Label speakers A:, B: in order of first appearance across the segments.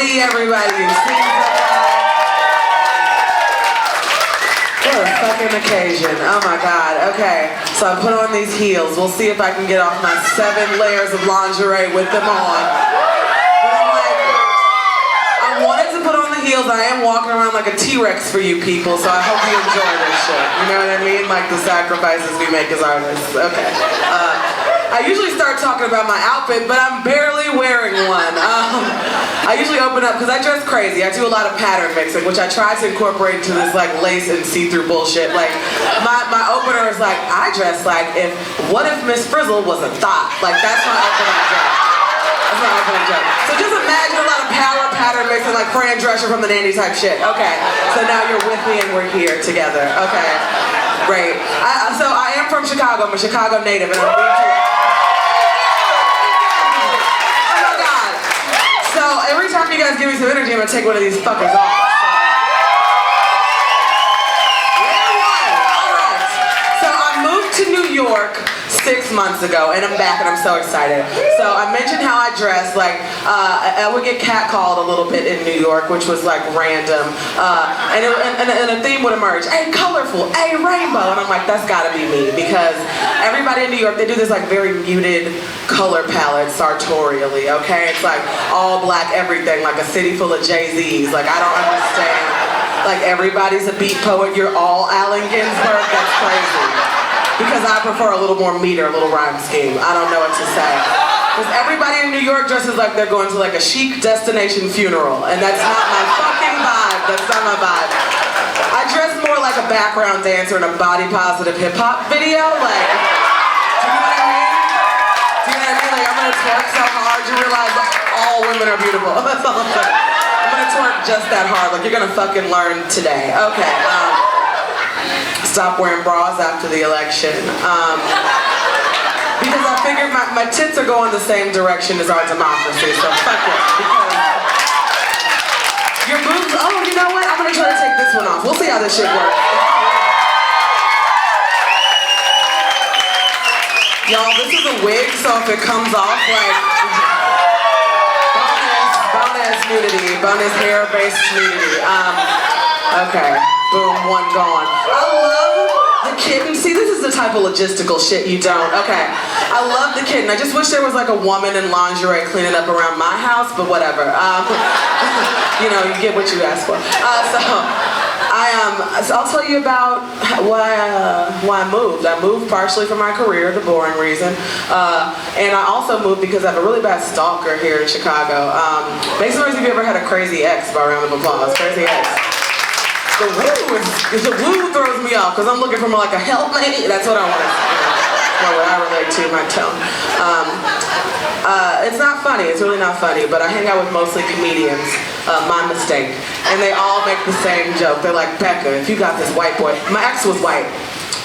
A: Lee, everybody. What a fucking occasion. Oh my God. Okay. So I put on these heels. We'll see if I can get off my 7 layers of lingerie with them on. But I'm like, I wanted to put on the heels. I am walking around like a T-Rex for you people, so I hope you enjoy this shit. You know what I mean? Like the sacrifices we make as artists. Okay. I usually start talking about my outfit, but I'm barely wearing one. I usually open up, because I dress crazy. I do a lot of pattern mixing, which I try to incorporate into this like lace and see-through bullshit. Like, my opener is like, I dress like what if Miss Frizzle was a thought? Like, that's my opening joke. That's my opening joke. So just imagine a lot of power pattern mixing, like Fran Drescher from the Nandy type shit. Okay, so now you're with me and we're here together. Okay, great. So I am from Chicago. I'm a Chicago native, and I'm moved to... Every time you guys give me some energy, I'm gonna take one of these fuckers off. Alright. So I moved to New York 6 months ago, and I'm back and I'm so excited. So I mentioned how I dress, like, I would get catcalled a little bit in New York, which was like random. And a theme would emerge. Hey, colorful, hey, rainbow. And I'm like, that's gotta be me, because everybody in New York, they do this like very muted color palette sartorially, okay? It's like all black everything, like a city full of Jay-Z's. Like, I don't understand. Like, everybody's a beat poet, you're all Allen Ginsberg, that's crazy. Because I prefer a little more meter, a little rhyme scheme. I don't know what to say. Because everybody in New York dresses like they're going to like a chic destination funeral, and that's not my fucking vibe. That's not my vibe. I dress more like a background dancer in a body positive hip hop video. Like, do you know what I mean? Do you know what I mean? Like, I'm gonna twerk so hard you realize all women are beautiful. That's all I'm saying. I'm gonna twerk just that hard. Like, you're gonna fucking learn today. Okay. Stop wearing bras after the election. Because I figured my tits are going the same direction as our democracy, so fuck it. Because your boobs, oh, you know what? I'm gonna try to take this one off. We'll see how this shit works. Y'all, this is a wig, so if it comes off, like, bonus nudity, bonus hair-based nudity. Okay, boom, one gone. I love the kitten. See, this is the type of logistical shit you don't. Okay, I love the kitten. I just wish there was like a woman in lingerie cleaning up around my house, but whatever. You know, you get what you ask for. So I'll tell you about why I moved. I moved partially for my career, the boring reason, and I also moved because I have a really bad stalker here in Chicago. Make some noise if you ever had a crazy ex. By a round of applause. Crazy ex. The woo throws me off because I'm looking for more like a helpmate. That's what I want to say. That's what I relate to, my tone. It's not funny. It's really not funny. But I hang out with mostly comedians. My mistake. And they all make the same joke. They're like, Becca, if you got this white boy. My ex was white.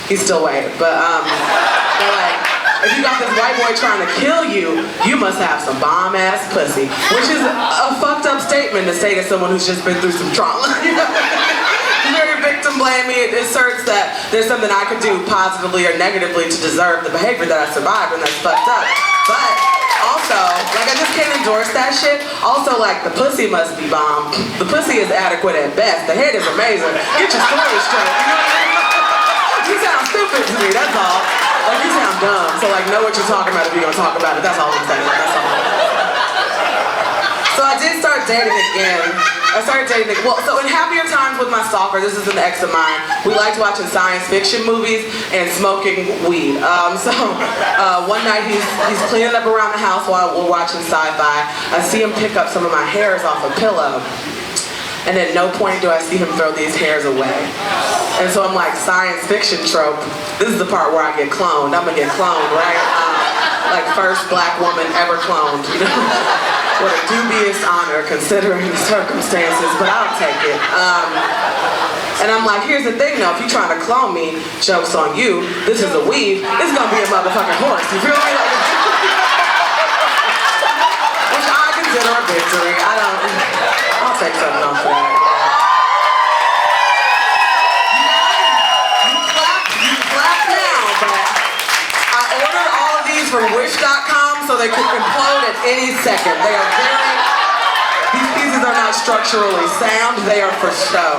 A: He's still white. But they're like, if you got this white boy trying to kill you, you must have some bomb-ass pussy. Which is a fucked up statement to say to someone who's just been through some trauma. You know? Very victim blaming. It asserts that there's something I could do positively or negatively to deserve the behavior that I survived, and that's fucked up. But also, like, I just can't endorse that shit. Also, like, the pussy must be bomb. The pussy is adequate at best. The head is amazing. Get your story straight. You know what I mean? You sound stupid to me, that's all. Like, you sound dumb. So, like, know what you're talking about if you're gonna talk about it. That's all I'm saying. That's all. So I did start dating again. I started dating, well, so in happier times with my stalker, this is an ex of mine, we liked watching science fiction movies and smoking weed. One night he's cleaning up around the house while we're watching sci-fi. I see him pick up some of my hairs off a pillow. And at no point do I see him throw these hairs away. And so I'm like, science fiction trope, this is the part where I get cloned. I'm gonna get cloned, right? Like, first black woman ever cloned, you know? What a dubious honor considering the circumstances, but I'll take it. And I'm like, here's the thing though, if you're trying to clone me, joke's on you, this is a weave, it's gonna be a motherfucking horse, you feel me? Like, which I consider a victory. I'll take something off for that. You clap now, but I ordered all of these from Wish.com so they could implode at any second. They are very These pieces are not structurally sound, they are for show.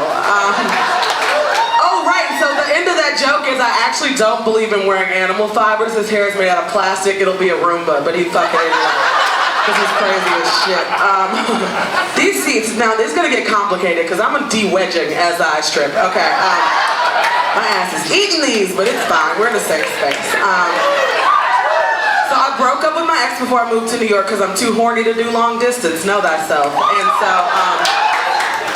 A: Oh, right, so the end of that joke is I actually don't believe in wearing animal fibers. His hair is made out of plastic, it'll be a Roomba, but he fucking because he's crazy as shit. These seats, now this is gonna get complicated because I'm de-wedging as I strip. Okay, my ass is eating these, but it's fine, we're in a safe space. So I broke up with my ex before I moved to New York because I'm too horny to do long distance, know thyself. And so,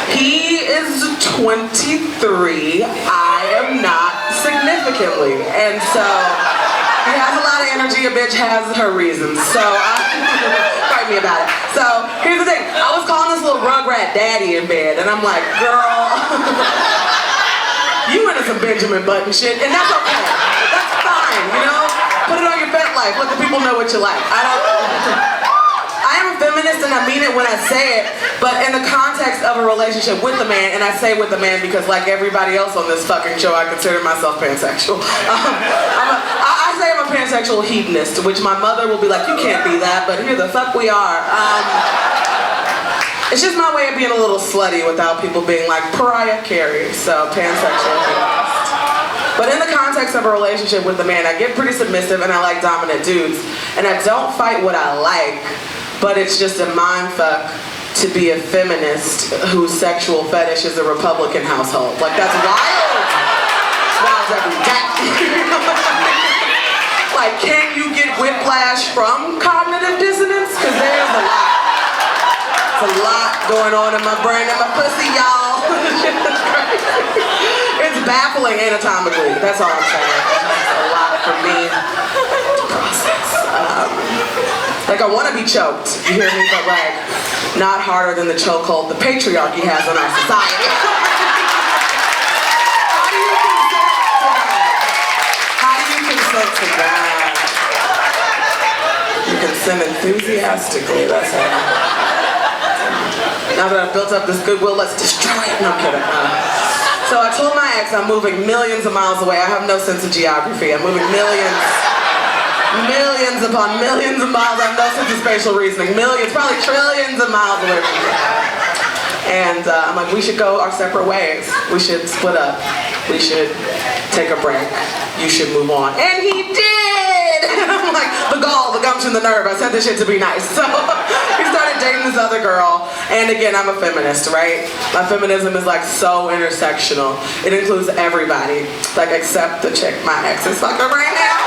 A: he is 23, I am not significantly. And so, he has a lot of energy, a bitch has her reasons. So, fight me about it. So, here's the thing, I was calling this little rugrat daddy in bed, and I'm like, girl, you into some Benjamin Button shit, and that's okay. That's fine, you know? Put it on your bet life, let the people know what you like. I am a feminist and I mean it when I say it, but in the context of a relationship with a man, and I say with a man because like everybody else on this fucking show, I consider myself pansexual. I say I'm a pansexual hedonist, which my mother will be like, you can't be that, but here the fuck we are. It's just my way of being a little slutty without people being like Pariah Carey, so pansexual hedonist. But in the context of a relationship with a man, I get pretty submissive and I like dominant dudes. And I don't fight what I like, but it's just a mindfuck to be a feminist whose sexual fetish is a Republican household. Like, that's wild. Wild every day. Like, can you get whiplash from cognitive dissonance? Because there's a lot. There's a lot going on in my brain and my pussy, y'all. It's baffling anatomically, that's all I'm saying. It's a lot for me to process. Like, I want to be choked, you hear me? But like, not harder than the chokehold the patriarchy has on our society. How do you consent to that? You consent enthusiastically, that's it. Now that I've built up this goodwill, let's destroy it. No, I'm kidding. So I told my ex I'm moving millions of miles away. I have no sense of geography. I'm moving millions upon millions of miles. I have no sense of spatial reasoning. Millions, probably trillions of miles away from me. And I'm like, we should go our separate ways. We should split up. We should take a break. You should move on. And he did! I'm like, the gall, the gumption, the nerve. I said this shit to be nice. So he started dating this other girl. And again, I'm a feminist, right? My feminism is like so intersectional. It includes everybody. Like, except the chick my ex is fucking right now.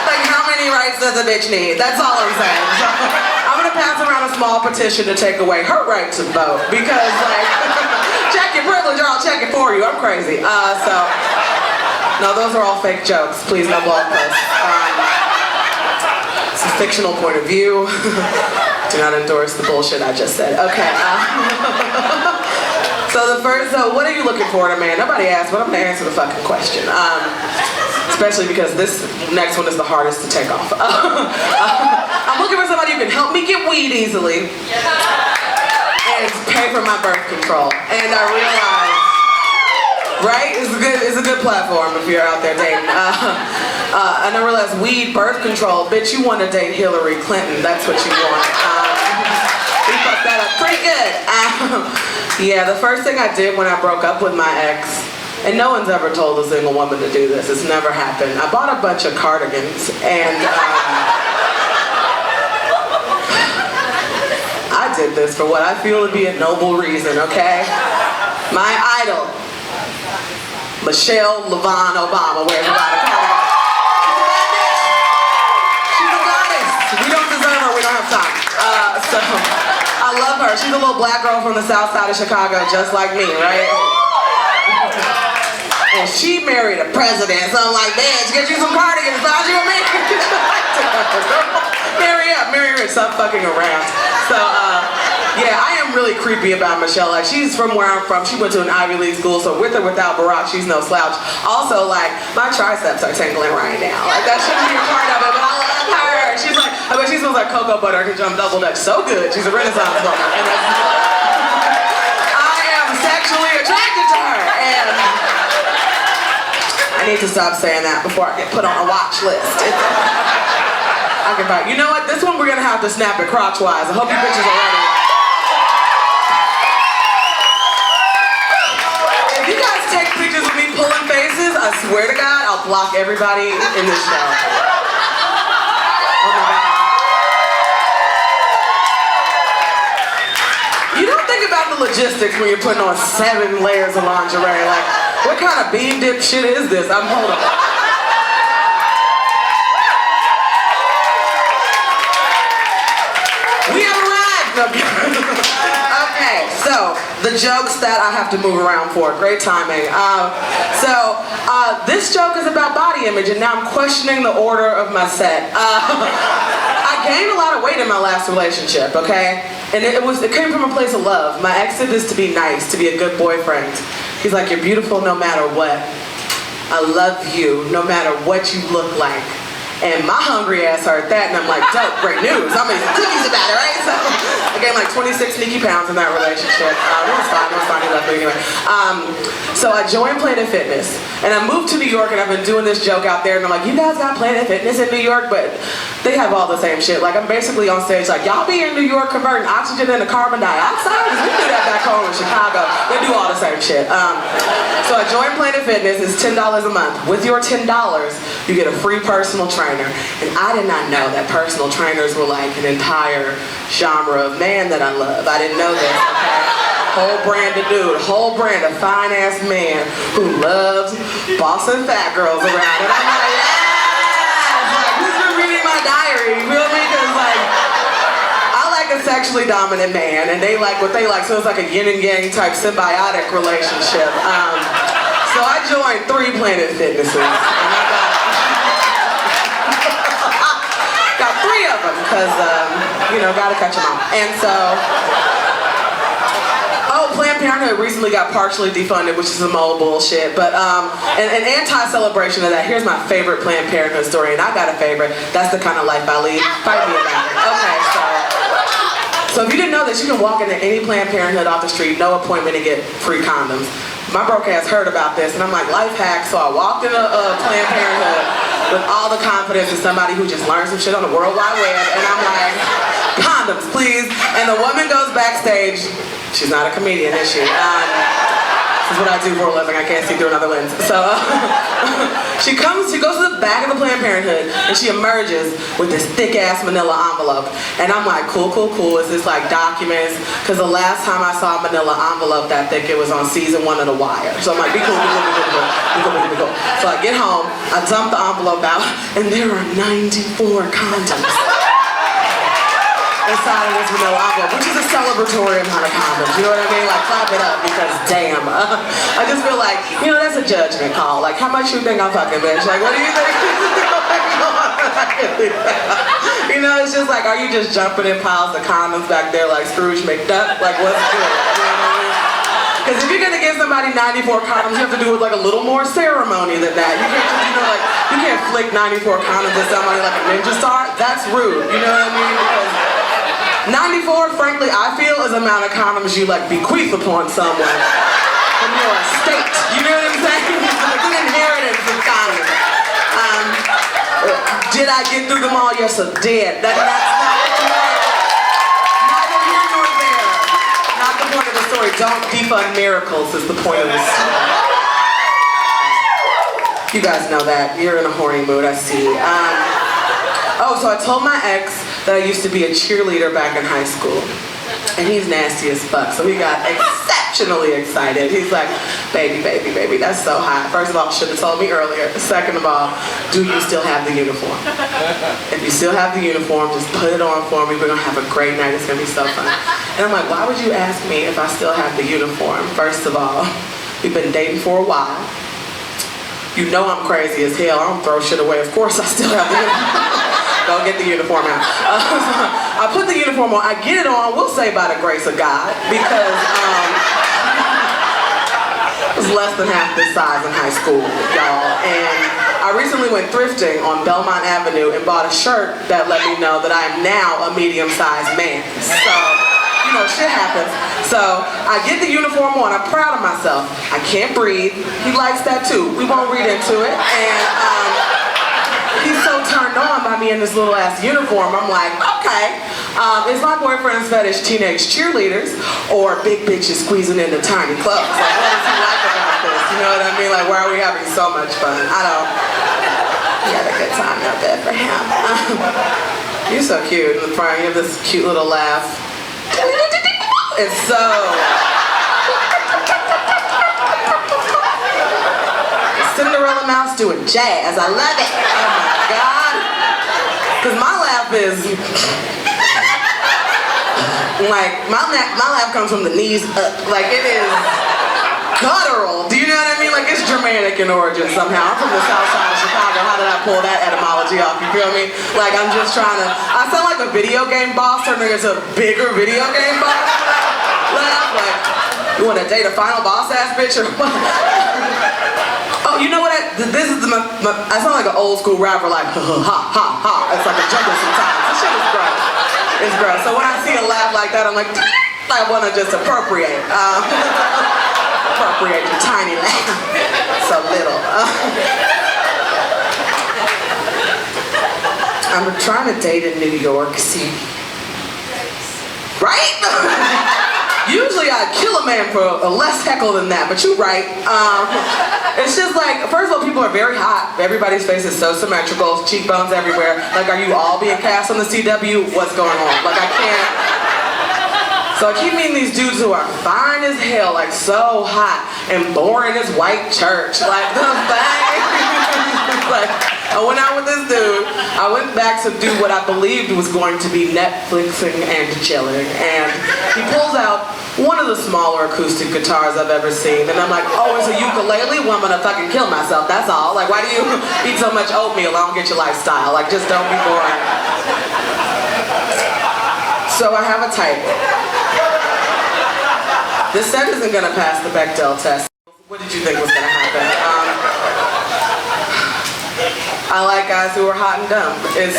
A: Like, how many rights does a bitch need? That's all I'm saying. So, I'm gonna pass around a small petition to take away her right to vote. Because, like, check your privilege or I'll check it for you. I'm crazy. No, those are all fake jokes. Please, no blog posts. It's a fictional point of view. Do not endorse the bullshit I just said. Okay. So what are you looking for in a man? Nobody asked, but I'm gonna answer the fucking question. Especially because this next one is the hardest to take off. I'm looking for somebody who can help me get weed easily and pay for my birth control. And I realized, right? It's a good platform if you're out there dating. And I realized weed, birth control, bitch, you want to date Hillary Clinton. That's what you want. We fucked that up pretty good. Yeah, the first thing I did when I broke up with my ex, and no one's ever told a single woman to do this, it's never happened. I bought a bunch of cardigans and I did this for what I feel to be a noble reason, okay? My idol, Michelle LaVon Obama, wears a lot of cardigans. She's a goddess. We don't deserve her, we don't have time. So, I love her. She's a little black girl from the south side of Chicago, just like me, right? And she married a president, so I'm like, bitch, get you some cardigans, find you a man. Marry her, stop fucking around. So, yeah, I am really creepy about Michelle. Like, she's from where I'm from. She went to an Ivy League school, so with or without Barack, she's no slouch. Also, like, my triceps are tingling right now. Like, that shouldn't be a part of it, but I love her. She's like, I bet she smells like cocoa butter because I'm double dutch so good. She's a Renaissance woman. And I am sexually attracted to her. And I need to stop saying that before I get put on a watch list. I can buy. You know what? This one we're gonna have to snap it crotch-wise. I hope you bitches are ready. I swear to God, I'll block everybody in this show. Oh my God. You don't think about the logistics when you're putting on 7 layers of lingerie. Like, what kind of bean dip shit is this? Hold on. We have arrived. Okay, so the jokes that I have to move around for. Great timing. This joke is about body image, and now I'm questioning the order of my set. I gained a lot of weight in my last relationship, okay? And it came from a place of love. My ex did this to be nice, to be a good boyfriend. He's like, you're beautiful no matter what. I love you no matter what you look like. And my hungry ass heard that, and I'm like, dope, great news. I made some cookies about it, right? So I gained like 26 sneaky pounds in that relationship. It was fine, he left me anyway. So I joined Planet Fitness, and I moved to New York, and I've been doing this joke out there, and I'm like, you guys got Planet Fitness in New York? But they have all the same shit. Like, I'm basically on stage like, y'all be in New York converting oxygen into carbon dioxide? We do that back home in Chicago. They do all the same shit. So I joined Planet Fitness. It's $10 a month. With your $10, you get a free personal trainer. And I did not know that personal trainers were like an entire genre of man that I love. I didn't know that, okay? Whole brand of dude, whole brand of fine-ass man who loves bossing fat girls around. And I'm like, yeah! Like, who's been reading my diary? You feel me? Because, like, I like a sexually dominant man, and they like what they like, so it's like a yin and yang type symbiotic relationship. So I joined 3 Planet Fitnesses, and I got 3 of them, because, gotta catch them all. And so, Planned Parenthood recently got partially defunded, which is some old bullshit, but, an anti-celebration of that, here's my favorite Planned Parenthood story, and I got a favorite. That's the kind of life I lead. Fight me about it. Okay, so if you didn't know this, you can walk into any Planned Parenthood off the street, no appointment, and get free condoms. My broke ass heard about this, and I'm like, life hack, so I walked into Planned Parenthood with all the confidence of somebody who just learned some shit on the World Wide Web, and I'm like, condoms, please. And the woman goes backstage. She's not a comedian, is she? This is what I do for a living. I can't see through another lens. So she goes to the back of the Planned Parenthood, and she emerges with this thick-ass manila envelope. And I'm like, cool. Is this like documents? Because the last time I saw a manila envelope that thick, it was on season 1 of The Wire. So I'm like, be cool. So I get home, I dump the envelope out, and there are 94 condoms inside of this manila envelope, which is a celebratory amount of condoms, you know what I mean? Like, clap it up, because damn, I just feel like, that's a judgment call. Like, how much you think I'm fucking, bitch? Like, what do you think? It's just like, are you just jumping in piles of condoms back there like Scrooge McDuck? Like, what's good? You know what I mean? Because if you're gonna give somebody 94 condoms, you have to do it with like a little more ceremony than that. You can't just, you can't flick 94 condoms at somebody like a ninja star. That's rude, you know what I mean? Because 94, frankly, I feel is the amount of condoms you like bequeath upon someone from your estate. You know what I'm saying? Like an inheritance of condoms. Did I get through them all? Yes, I did. That's not the point. Neither here nor there. Not the point of the story. Don't defund miracles is the point of the story. You guys know that. You're in a horny mood, I see. So I told my ex that I used to be a cheerleader back in high school. And he's nasty as fuck, so he got exceptionally excited. He's like, baby, that's so hot. First of all, should have told me earlier. Second of all, do you still have the uniform? If you still have the uniform, just put it on for me. We're gonna have a great night, it's gonna be so fun. And I'm like, why would you ask me if I still have the uniform? First of all, we've been dating for a while. You know I'm crazy as hell, I don't throw shit away. Of course I still have the uniform. Don't get the uniform out. I put the uniform on. I get it on, we'll say by the grace of God, because it was less than half this size in high school, y'all. And I recently went thrifting on Belmont Avenue and bought a shirt that let me know that I am now a medium-sized man. So, shit happens. So I get the uniform on. I'm proud of myself. I can't breathe. He likes that too. We won't read into it. And he's so turned on by me in this little ass uniform. I'm like, okay, is my boyfriend's fetish teenage cheerleaders or big bitches squeezing into tiny clothes? Like, what does he like about this? You know what I mean? Like, why are we having so much fun? I don't. He had a good time out there for him. You're so cute in the front. You have this cute little laugh. It's so... Cinderella Mouse doing jazz. I love it. Oh my God. Because my laugh is... like, my laugh comes from the knees up. Like, it is guttural. Do you know what I mean? Like, it's Germanic in origin somehow. I'm from the south side of Chicago. How did I pull that etymology off? You feel me? Like, I'm just trying to... I sound like a video game boss turning into a bigger video game boss. Laugh like, you want to date a final boss ass bitch or what? Oh, you know what? This is I sound like an old school rapper, like ha ha ha ha. It's like a jungle sometimes. This shit is gross. It's gross. So when I see a laugh like that, I'm like, I want to just appropriate. Appropriate your tiny laugh. So little. I'm trying to date in New York. See, right? Usually I'd kill a man for a less heckle than that, but you're right. It's just like, first of all, people are very hot. Everybody's face is so symmetrical, cheekbones everywhere. Like, are you all being cast on the CW? What's going on? Like, I can't. So I keep meeting these dudes who are fine as hell, like so hot, and boring as white church. Like, the thing. Like, I went out with this dude. I went back to do what I believed was going to be Netflixing and chilling. And he pulls out one of the smaller acoustic guitars I've ever seen. And I'm like, oh, it's a ukulele? Well, I'm gonna fucking kill myself, that's all. Like, why do you eat so much oatmeal? I don't get your lifestyle. Like, just don't be boring. So I have a type. This set isn't gonna pass the Bechdel test. What did you think was gonna happen? I like guys who are hot and dumb. It's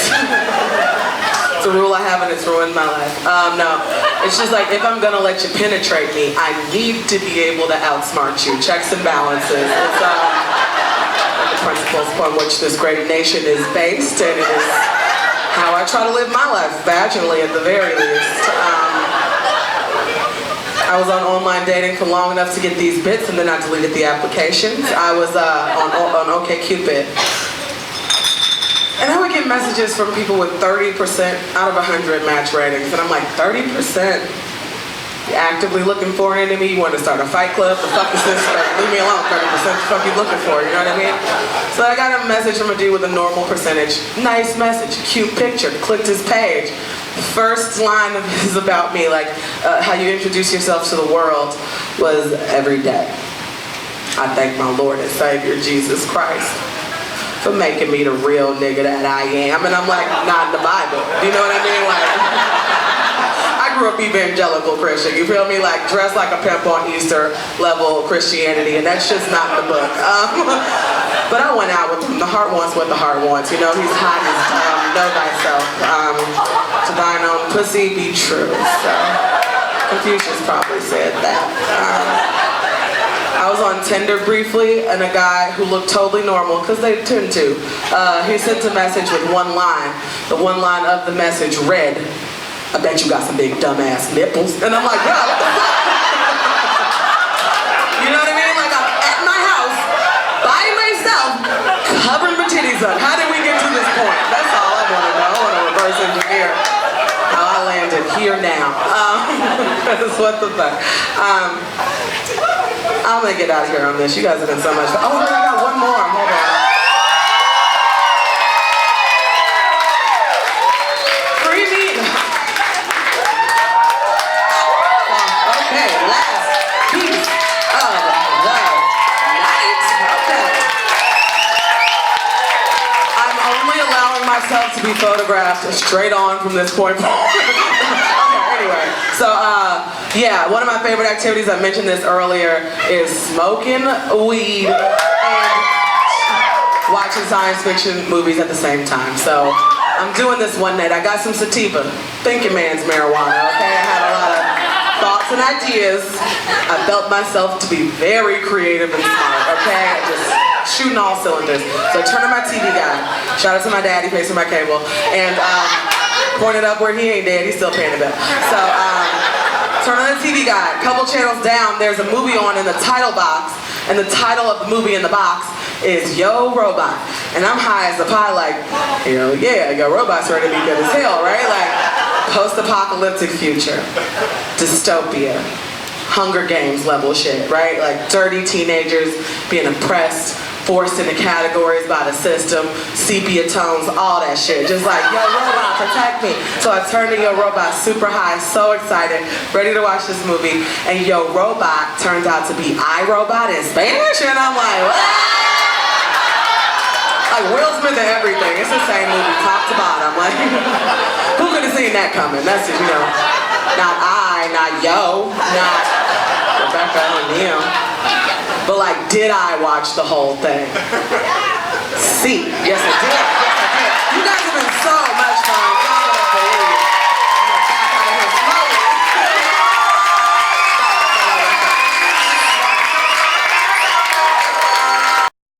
A: a rule I have and it's ruined my life. No, it's just like, if I'm gonna let you penetrate me, I need to be able to outsmart you. Checks and balances. It's the principles upon which this great nation is based, and it is how I try to live my life, vaginally at the very least. I was on online dating for long enough to get these bits, and then I deleted the applications. I was on OkCupid. And I would get messages from people with 30% out of 100 match ratings. And I'm like, 30%? You're actively looking for an enemy? You want to start a fight club? The fuck is this? Like, leave me alone, 30%. What the fuck you looking for? You know what I mean? So I got a message from a dude with a normal percentage. Nice message, cute picture, clicked his page. First line of his about me, like how you introduce yourself to the world, was every day. I thank my Lord and Savior, Jesus Christ, for making me the real nigga that I am. And I'm like, not in the Bible. You know what I mean? Like, I grew up evangelical Christian, you feel me? Like, dressed like a pimp on Easter level Christianity, and that's just not the book. But I went out with him. The heart wants what the heart wants. You know, he's hot as know thyself. To thine own pussy be true. So, Confucius probably said that. I was on Tinder briefly, and a guy who looked totally normal, because they tend to, he sent a message with one line. The one line of the message read, I bet you got some big dumbass nipples. And I'm like, bro, what the fuck? You know what I mean? Like, I'm at my house, by myself, covering my titties up. How did we get to this point? That's all I want to know. I want to reverse engineer how I landed here now. That's what the fuck. I'm gonna get out of here on this. You guys have been so much fun. Oh, wait, I got one more. Hold on. Free meat. Okay, last piece of the night. Okay. I'm only allowing myself to be photographed straight on from this point forward. Okay, anyway. So, yeah, one of my favorite activities, I mentioned this earlier, is smoking weed and watching science fiction movies at the same time. So I'm doing this one night. I got some sativa, thinking man's marijuana, okay? I had a lot of thoughts and ideas. I felt myself to be very creative and smart, okay? Just shooting all cylinders. So I turned on my TV guide. Shout out to my daddy, pays for my cable. And pointed up where he ain't dead, he's still paying the bill. So, turn on the TV guide. Couple channels down, there's a movie on in the title box, And the title of the movie in the box is Yo Robot. And I'm high as a pie like, hell yeah, Yo Robot's ready to be good as hell, right? Like, post-apocalyptic future, dystopia, Hunger Games level shit, right? Like dirty teenagers being oppressed, forced into categories by the system, sepia tones, all that shit. Just like, Yo Robot, protect me. So I turned to Yo Robot super high, so excited, ready to watch this movie. And Yo Robot turns out to be iRobot in Spanish, and I'm like, what? Like Will Smith and everything. It's the same movie, top to bottom. Like, who could have seen that coming? That's just, not I, not Yo, not Rebecca O'Neal. But like, did I watch the whole thing? See, yes I did. Yes, I